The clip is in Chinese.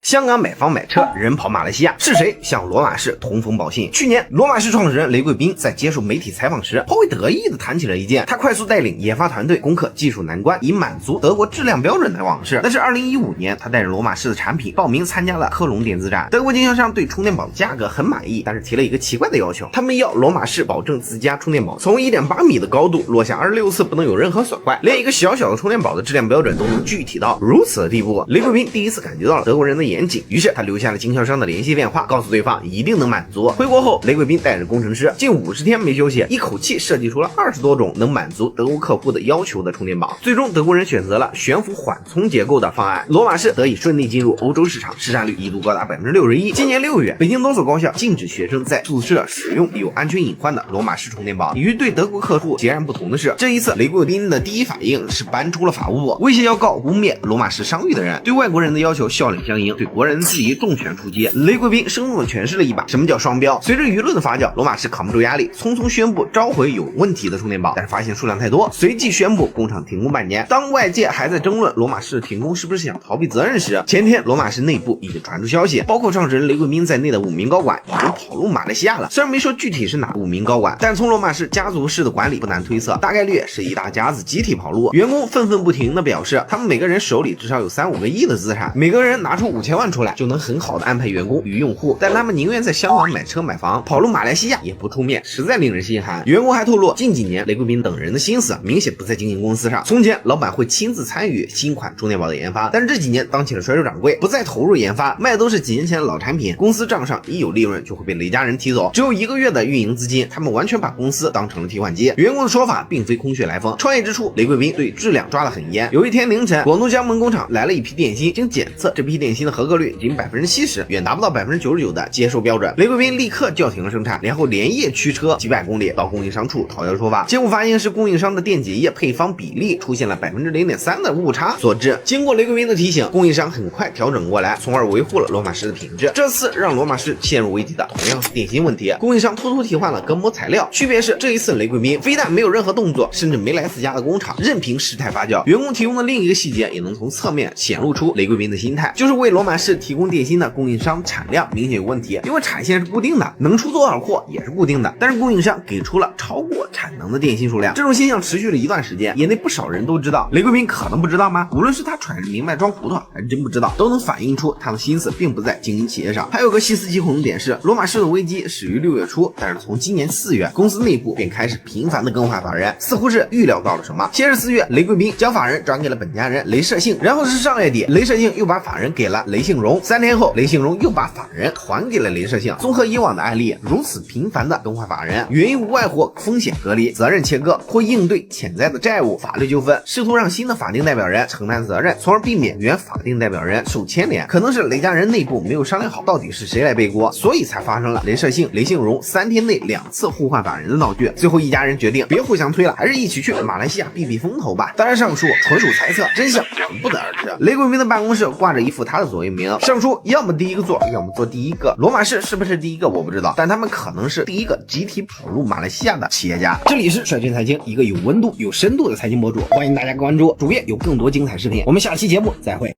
香港買房買車，人跑馬來西亞，是誰向羅馬士通风報信？去年，羅馬士創始人雷貴賓在接受媒體採訪時，頗為得意地談起了一件他快速帶領研發團隊攻克技術難關，以滿足德國質量標準的往事。那是2015年，他帶着羅馬士的產品報名參加了科隆電子展。德國經銷商對充電寶的價格很滿意，但是提了一個奇怪的要求，他們要羅馬士保證自家充電寶從1.8米的高度落下26次不能有任何損壞，連一個小小的充電寶的質量標準都能具體到如此的地步。雷貴賓第一次感覺到了德國人的嚴謹，於是他留下了經銷商的聯繫電話，告訴對方一定能滿足。回國後，雷貴賓帶着工程師近50天沒休息，一口氣設計出了20多種能滿足德國客戶的要求的充電寶。最終，德國人選擇了懸浮緩衝結構的方案，羅馬士得以順利進入歐洲市场，市占率一度高達61%。今年6月，北京多所高校禁止學生在宿舍使用有安全隐患的羅马士充電寶。与对德國客戶截然不同的是，這一次雷貴賓的第一反應是搬出了法務部，威脅要告污衊羅馬士商譽的人，對外國人的要求笑臉相迎，對國人的質疑重拳出擊。雷貴賓生動地詮釋了一把什麼叫雙標。隨着輿論的發酵，羅馬士扛不住壓力，匆匆宣布召回有問題的充電寶，但是發現數量太多，隨即宣布工厂停工半年。當外界還在爭論羅馬士停工是不是想逃避責任時，前天羅馬士內部已經傳出消息，包括創始人雷貴賓在內的5名高管已經跑路馬來西亞了。雖然沒說具體是哪5名高管，但從羅馬士家族式的管理不難推測，大概率是一大家子集體跑路。員工憤憤不停地表示，他們每個人手裡至少有3-5個億的資產，每個人拿出5000萬出來就能很好的安排員工與用戶，但他們寧願在香港買車買房，跑路馬來西亞也不出面，實在令人心寒。員工還透露，近幾年雷貴賓等人的心思明顯不在經营公司上。從前老板會親自參與新款充電寶的研發，但是這幾年當起了甩手掌櫃，不再投入研發，賣的都是幾年前的老產品，公司賬上一有利潤就會被雷家人提走，只有1個月的運營資金，他們完全把公司當成了替換機。員工的說法并非空穴來風，創業之初雷貴賓對質量抓得很嚴。有一天凌晨，廣東江門工廠來了一批電芯，經檢測這批電芯的合格率僅70%，遠達不到99%的接受標準。雷貴賓立刻叫停了生產，然後連夜驅車幾百公里到供應商處討要說法，結果發現是供應商的電解液配方比例出現了0.3%的誤差所致。經過雷貴賓的提醒，供應商很快調整過來，從而維護了羅馬士的品質。這次讓羅馬士陷入危機的同樣是電芯問題，供應商偷偷替換了隔膜材料，區別是這一次雷貴賓非但沒有任何動作，甚至沒來自家的工廠，任憑事態發酵。員工提供的另一個細節也能從側面顯露出雷貴賓的心態，就是為羅馬士提供電芯的供應商產量明顯有問題，因為產線是固定的，能出多少貨也是固定的，但是供應商給出了超過產能的電芯數量。這種现象持續了一段時間，業內不少人都知道，雷貴賓可能不知道嗎？無論是他揣着明白裝糊塗，還是真不知道，都能反映出他的心思並不在經營企業上。還有個細思極恐的點是，羅馬士的危機始於6月初，但是從今年4月，公司內部便開始頻繁的更換法人，似乎是預料到了什麼。先是4月，雷貴賓將法人轉給了本家人雷攝信，然後是上月底，雷攝信又把法人給了雷信榮，3天後，雷信榮又把法人還給了雷攝信。綜合以往的案例，如此頻繁的更換法人，原因無外乎風險隔離、責任切割或應對潛在的債務、法律糾紛，試圖讓新的法定代表人承擔責任，從而避免原法定代表人受牽連。可能是雷家人內部沒有商量好到底是誰來背鍋，所以才發生了雷攝信、雷信榮3天內2次互換法人的鬧劇。最後一家人決定別互相推了，還是一起去馬來西亞避避風頭吧。當然上述純屬猜測，真相我們不得而知。雷貴賓的辦公室掛着一副他的座右銘，上書要麼第一個做，要麼做第一個。羅馬士是不是第一個我不知道，但他們可能是第一個集體跑路馬來西亞的企業家。這裡是率真財經，一個有溫度有深度的財經博主，歡迎大家關注主頁，有更多精彩視頻。我們下期節目再會。